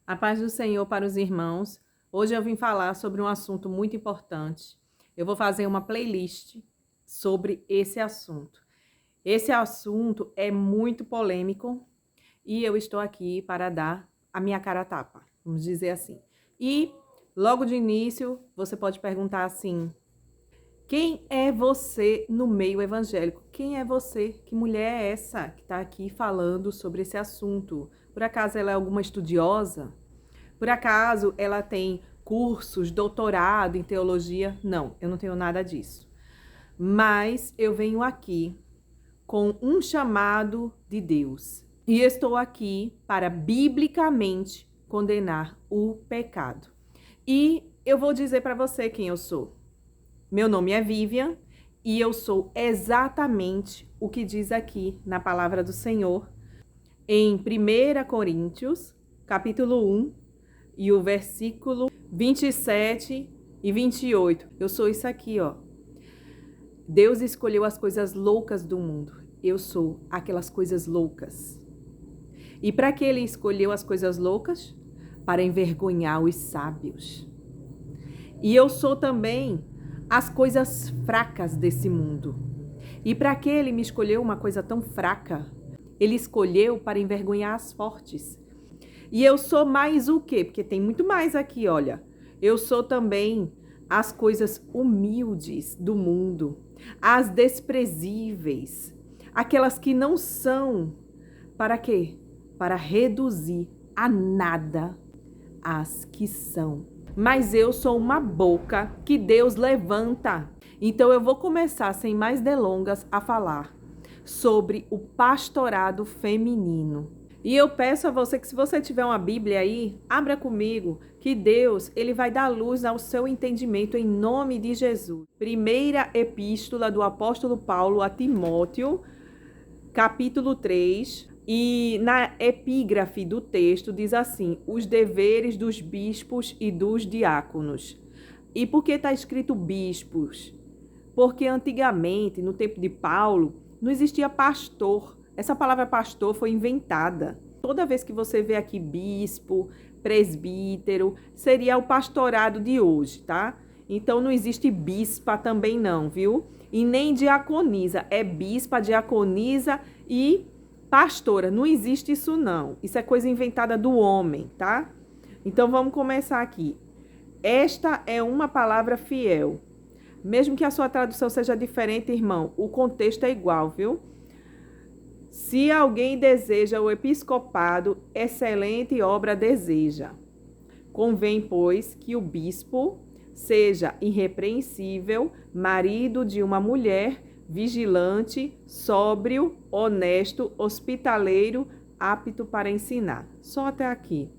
A paz do Senhor para os irmãos. Hoje eu vim falar sobre um assunto muito importante. Eu vou fazer uma playlist sobre esse assunto. Esse assunto é muito polêmico e eu estou aqui para dar a minha cara a tapa, vamos dizer assim. E logo de início você pode perguntar assim: quem é você no meio evangélico? Quem é você? Que mulher é essa que está aqui falando sobre esse assunto? Por acaso ela é alguma estudiosa? Por acaso ela tem cursos, doutorado em teologia? Não, eu não tenho nada disso. Mas eu venho aqui com um chamado de Deus. E estou aqui para biblicamente condenar o pecado. E eu vou dizer para você quem eu sou. Meu nome é Vivian e eu sou exatamente o que diz aqui na palavra do Senhor em 1 Coríntios, capítulo 1, e o versículo 27 e 28. Eu sou isso aqui, ó. Deus escolheu as coisas loucas do mundo. Eu sou aquelas coisas loucas. E para que ele escolheu as coisas loucas? Para envergonhar os sábios. E eu sou também as coisas fracas desse mundo. E para que ele me escolheu uma coisa tão fraca? Ele escolheu para envergonhar as fortes. E eu sou mais o quê? Porque tem muito mais aqui, olha. Eu sou também as coisas humildes do mundo, as desprezíveis, aquelas que não são. Para quê? Para reduzir a nada as que são. Mas eu sou uma boca que Deus levanta. Então eu vou começar, sem mais delongas, a falar sobre o pastorado feminino. E eu peço a você que, se você tiver uma Bíblia aí, abra comigo, que Deus, ele vai dar luz ao seu entendimento em nome de Jesus. Primeira epístola do apóstolo Paulo a Timóteo, capítulo 3, e na epígrafe do texto diz assim: os deveres dos bispos e dos diáconos. E por que está escrito bispos? Porque antigamente, no tempo de Paulo, não existia pastor. Essa palavra pastor foi inventada. Toda vez que você vê aqui bispo, presbítero, seria o pastorado de hoje, tá? Então não existe bispa também não, viu? E nem diaconisa. É bispa, diaconisa e pastora. Não existe isso não. Isso é coisa inventada do homem, tá? Então vamos começar aqui. Esta é uma palavra fiel. Mesmo que a sua tradução seja diferente, irmão, o contexto é igual, viu? Se alguém deseja o episcopado, excelente obra deseja. Convém, pois, que o bispo seja irrepreensível, marido de uma mulher, vigilante, sóbrio, honesto, hospitaleiro, apto para ensinar. Só até aqui.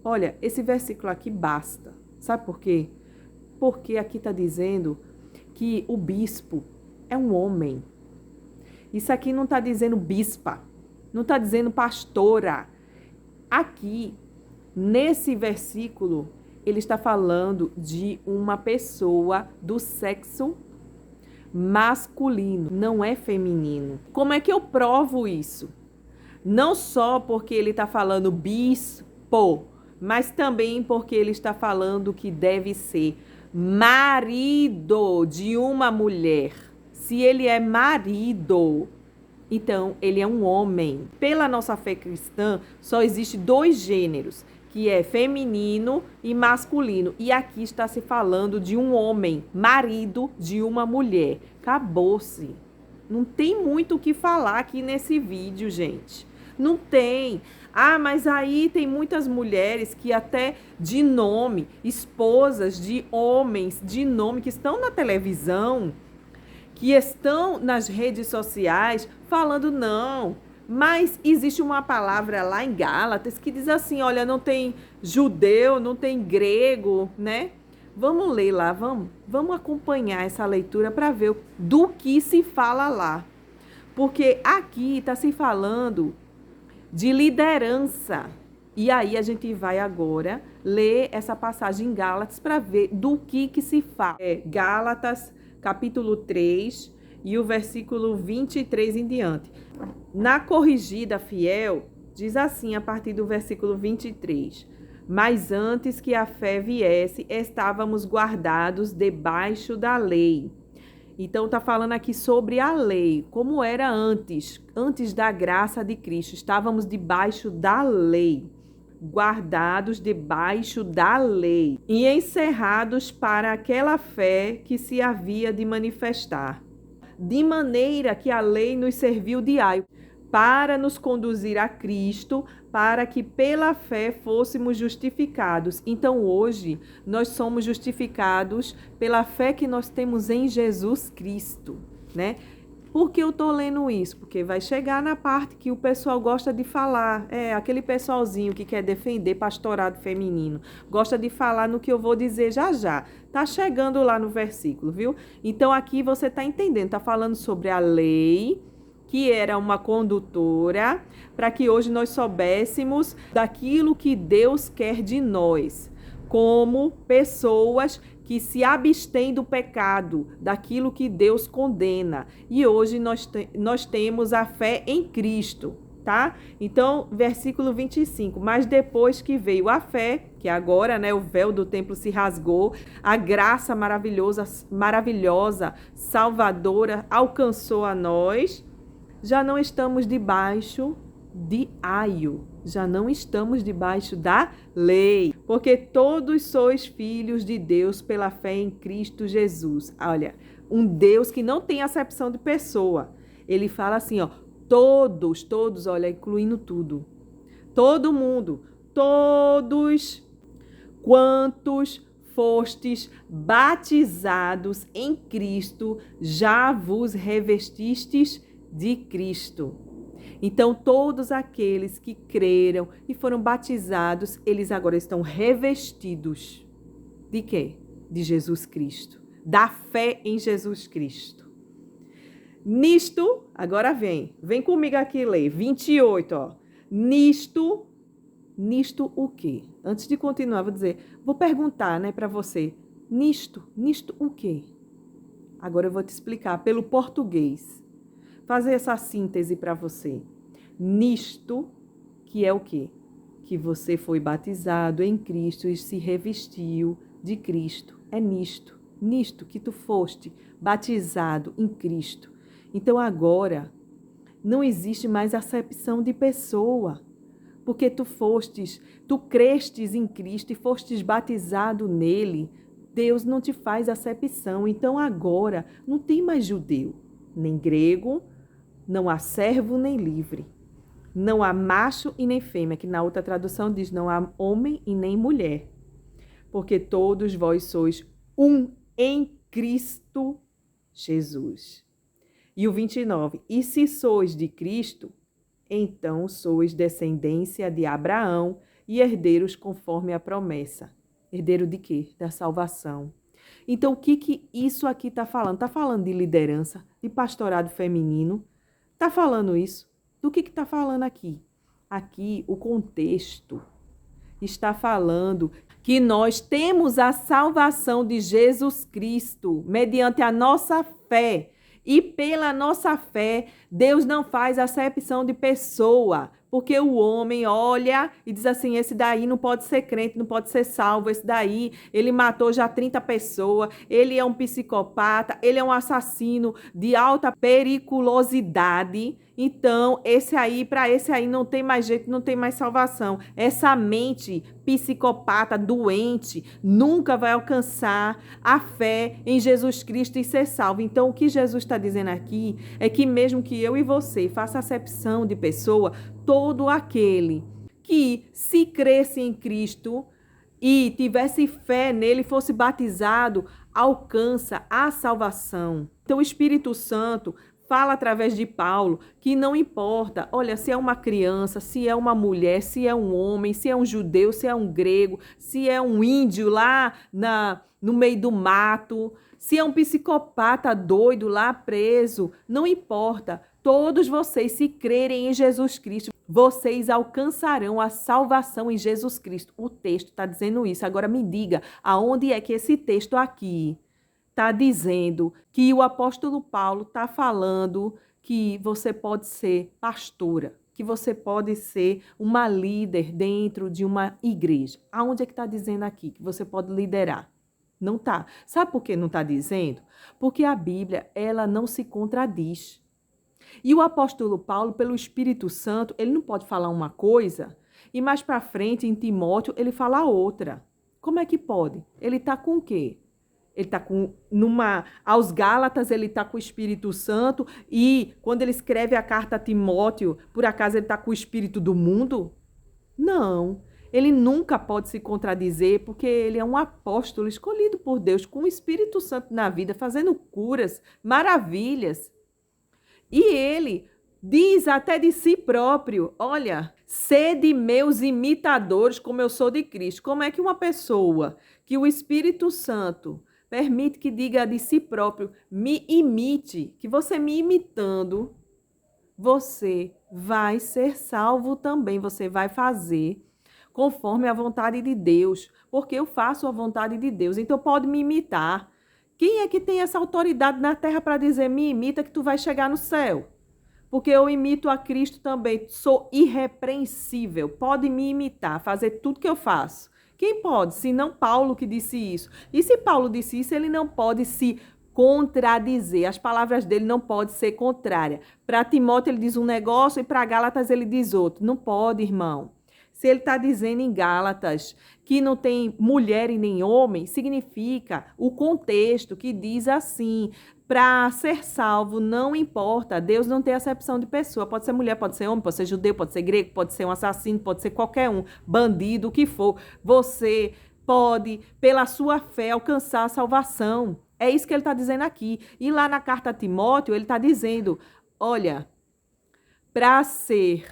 Olha, esse versículo aqui basta. Sabe por quê? Porque aqui está dizendo que o bispo é um homem. Isso aqui não está dizendo bispa, não está dizendo pastora. Aqui, nesse versículo, ele está falando de uma pessoa do sexo masculino, não é feminino. Como é que eu provo isso? Não só porque ele está falando bispo, mas também porque ele está falando que deve ser marido de uma mulher. Se ele é marido, então ele é um homem. Pela nossa fé cristã, só existe dois gêneros, que é feminino e masculino. E aqui está se falando de um homem, marido de uma mulher. Acabou-se. Não tem muito o que falar aqui nesse vídeo, gente. Não tem. Ah, mas aí tem muitas mulheres que até de nome, esposas de homens de nome que estão na televisão, que estão nas redes sociais falando não. Mas existe uma palavra lá em Gálatas que diz assim, olha, não tem judeu, não tem grego, né? Vamos ler lá, vamos acompanhar essa leitura para ver do que se fala lá. Porque aqui está se falando de liderança. E aí a gente vai agora ler essa passagem em Gálatas para ver do que se fala. Gálatas, capítulo 3 e o versículo 23 em diante. Na corrigida fiel, diz assim a partir do versículo 23. Mas antes que a fé viesse, estávamos guardados debaixo da lei. Então está falando aqui sobre a lei, como era antes da graça de Cristo. Estávamos debaixo da lei, guardados debaixo da lei e encerrados para aquela fé que se havia de manifestar. De maneira que a lei nos serviu de aio para nos conduzir a Cristo, para que pela fé fôssemos justificados. Então hoje nós somos justificados pela fé que nós temos em Jesus Cristo, né? Por que eu tô lendo isso? Porque vai chegar na parte que o pessoal gosta de falar. Aquele pessoalzinho que quer defender pastorado feminino. Gosta de falar no que eu vou dizer já já. Tá chegando lá no versículo, viu? Então aqui você tá entendendo. Tá falando sobre a lei, que era uma condutora, para que hoje nós soubéssemos daquilo que Deus quer de nós, como pessoas que se abstêm do pecado, daquilo que Deus condena. E hoje nós temos a fé em Cristo, tá? Então, versículo 25. Mas depois que veio a fé, que agora, né, o véu do templo se rasgou, a graça maravilhosa, salvadora, alcançou a nós, já não estamos debaixo de aio, já não estamos debaixo da lei, porque todos sois filhos de Deus pela fé em Cristo Jesus. Olha, um Deus que não tem acepção de pessoa. Ele fala assim, ó, todos, olha, incluindo tudo. Todo mundo, todos quantos fostes batizados em Cristo, já vos revestistes de Cristo. Então, todos aqueles que creram e foram batizados, eles agora estão revestidos de quê? De Jesus Cristo, da fé em Jesus Cristo. Nisto, agora vem comigo aqui ler, 28, ó. Nisto o quê? Antes de continuar, vou perguntar, né, para você, nisto o quê? Agora eu vou te explicar pelo português. Fazer essa síntese para você. Nisto, que é o quê? Que você foi batizado em Cristo e se revestiu de Cristo. É nisto que tu foste batizado em Cristo. Então agora não existe mais acepção de pessoa, porque tu crestes em Cristo e fostes batizado nele. Deus não te faz acepção. Então agora não tem mais judeu, nem grego, não há servo nem livre. Não há macho e nem fêmea, que na outra tradução diz não há homem e nem mulher. Porque todos vós sois um em Cristo Jesus. E o 29. E se sois de Cristo, então sois descendência de Abraão e herdeiros conforme a promessa. Herdeiro de quê? Da salvação. Então, o que isso aqui está falando? Está falando de liderança, de pastorado feminino? Está falando isso? Do que está falando aqui? Aqui, o contexto está falando que nós temos a salvação de Jesus Cristo mediante a nossa fé. E pela nossa fé, Deus não faz acepção de pessoa. Porque o homem olha e diz assim, esse daí não pode ser crente, não pode ser salvo, esse daí, ele matou já 30 pessoas, ele é um psicopata, ele é um assassino de alta periculosidade. Então, para esse aí não tem mais jeito, não tem mais salvação. Essa mente psicopata, doente, nunca vai alcançar a fé em Jesus Cristo e ser salvo. Então, o que Jesus está dizendo aqui é que mesmo que eu e você faça acepção de pessoa, todo aquele que se cresce em Cristo e tivesse fé nele, fosse batizado, alcança a salvação. Então, o Espírito Santo fala através de Paulo que não importa, olha, se é uma criança, se é uma mulher, se é um homem, se é um judeu, se é um grego, se é um índio lá no meio do mato, se é um psicopata doido lá preso, não importa. Todos vocês, se crerem em Jesus Cristo, vocês alcançarão a salvação em Jesus Cristo. O texto está dizendo isso. Agora me diga, aonde é que esse texto aqui está dizendo que o apóstolo Paulo está falando que você pode ser pastora? que você pode ser uma líder dentro de uma igreja. Aonde é que está dizendo aqui que você pode liderar? Não está. Sabe por que não está dizendo? Porque a Bíblia, ela não se contradiz. E o apóstolo Paulo, pelo Espírito Santo, ele não pode falar uma coisa e mais para frente, em Timóteo, ele fala outra. Como é que pode? Ele está com o quê? Ele está com, aos Gálatas, ele está com o Espírito Santo e quando ele escreve a carta a Timóteo, por acaso ele está com o Espírito do mundo? Não. Ele nunca pode se contradizer porque ele é um apóstolo escolhido por Deus com o Espírito Santo na vida, fazendo curas, maravilhas. E ele diz até de si próprio, olha, sede meus imitadores como eu sou de Cristo. Como é que uma pessoa que o Espírito Santo permite que diga de si próprio, me imite, que você me imitando, você vai ser salvo também, você vai fazer conforme a vontade de Deus, porque eu faço a vontade de Deus, então pode me imitar. Quem é que tem essa autoridade na terra para dizer, me imita que tu vai chegar no céu? Porque eu imito a Cristo também, sou irrepreensível, pode me imitar, fazer tudo que eu faço. Quem pode? Se não Paulo que disse isso. E se Paulo disse isso, ele não pode se contradizer. As palavras dele não podem ser contrárias. Para Timóteo ele diz um negócio e para Gálatas ele diz outro. Não pode, irmão. Se ele está dizendo em Gálatas que não tem mulher e nem homem, significa o contexto que diz assim, para ser salvo não importa, Deus não tem acepção de pessoa, pode ser mulher, pode ser homem, pode ser judeu, pode ser grego, pode ser um assassino, pode ser qualquer um, bandido, o que for. Você pode, pela sua fé, alcançar a salvação. É isso que ele está dizendo aqui. E lá na carta a Timóteo, ele está dizendo, olha, para ser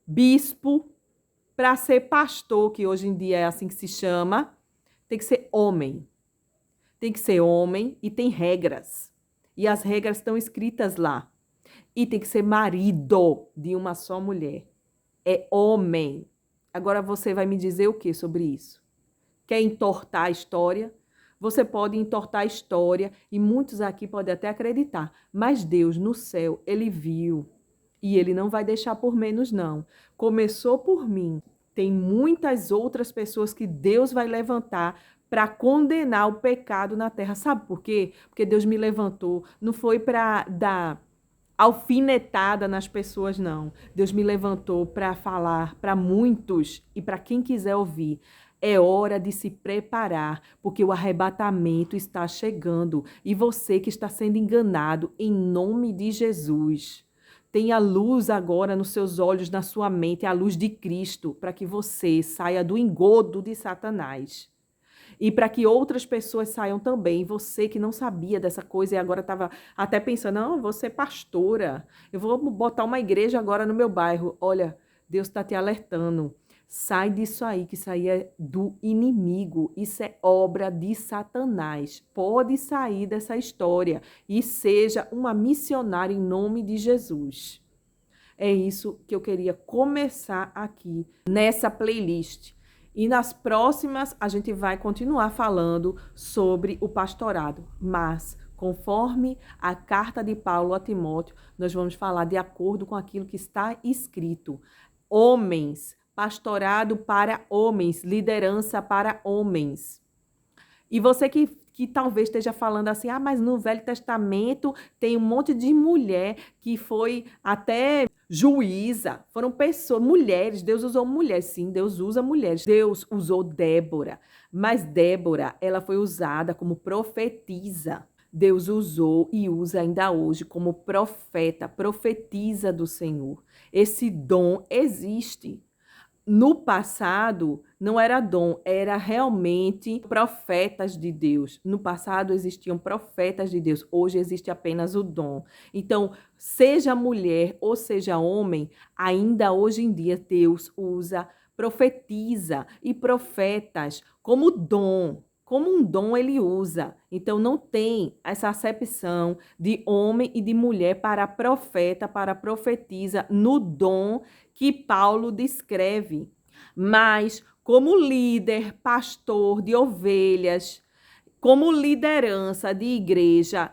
bispo, para ser pastor, que hoje em dia é assim que se chama, tem que ser homem. Tem que ser homem e tem regras. E as regras estão escritas lá. E tem que ser marido de uma só mulher. É homem. Agora você vai me dizer o que sobre isso? Quer entortar a história? Você pode entortar a história e muitos aqui podem até acreditar. Mas Deus no céu, ele viu. E ele não vai deixar por menos, não. Começou por mim. Tem muitas outras pessoas que Deus vai levantar para condenar o pecado na terra. Sabe por quê? Porque Deus me levantou. Não foi para dar alfinetada nas pessoas, não. Deus me levantou para falar para muitos e para quem quiser ouvir. É hora de se preparar, porque o arrebatamento está chegando. E você que está sendo enganado, em nome de Jesus, tenha luz agora nos seus olhos, na sua mente, a luz de Cristo, para que você saia do engodo de Satanás. E para que outras pessoas saiam também. Você que não sabia dessa coisa e agora estava até pensando, não, eu vou ser pastora, eu vou botar uma igreja agora no meu bairro. Olha, Deus está te alertando. Sai disso aí, que isso aí é do inimigo. Isso é obra de Satanás. Pode sair dessa história e seja uma missionária em nome de Jesus. É isso que eu queria começar aqui nessa playlist. E nas próximas a gente vai continuar falando sobre o pastorado. Mas, conforme a carta de Paulo a Timóteo, nós vamos falar de acordo com aquilo que está escrito. Homens, pastorado para homens, liderança para homens. E você que talvez esteja falando assim, mas no Velho Testamento tem um monte de mulher que foi até juíza, foram pessoas, mulheres, Deus usou mulheres, sim, Deus usa mulheres. Deus usou Débora, mas Débora, ela foi usada como profetisa. Deus usou e usa ainda hoje como profeta, profetiza do Senhor. Esse dom existe. No passado, não era dom, era realmente profetas de Deus. No passado existiam profetas de Deus, hoje existe apenas o dom. Então, seja mulher ou seja homem, ainda hoje em dia Deus usa, profetiza e profetas como dom. Como um dom ele usa. Então, não tem essa acepção de homem e de mulher para profeta, para profetiza, no dom que Paulo descreve. Mas, como líder, pastor de ovelhas, como liderança de igreja,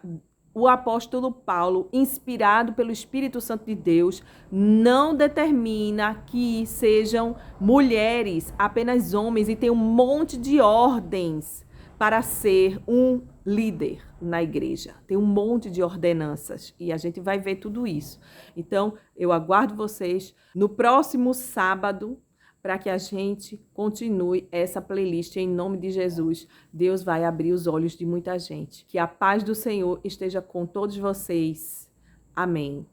o apóstolo Paulo, inspirado pelo Espírito Santo de Deus, não determina que sejam mulheres, apenas homens, e tem um monte de ordens para ser um líder na igreja. Tem um monte de ordenanças e a gente vai ver tudo isso. Então, eu aguardo vocês no próximo sábado para que a gente continue essa playlist em nome de Jesus. Deus vai abrir os olhos de muita gente. Que a paz do Senhor esteja com todos vocês. Amém.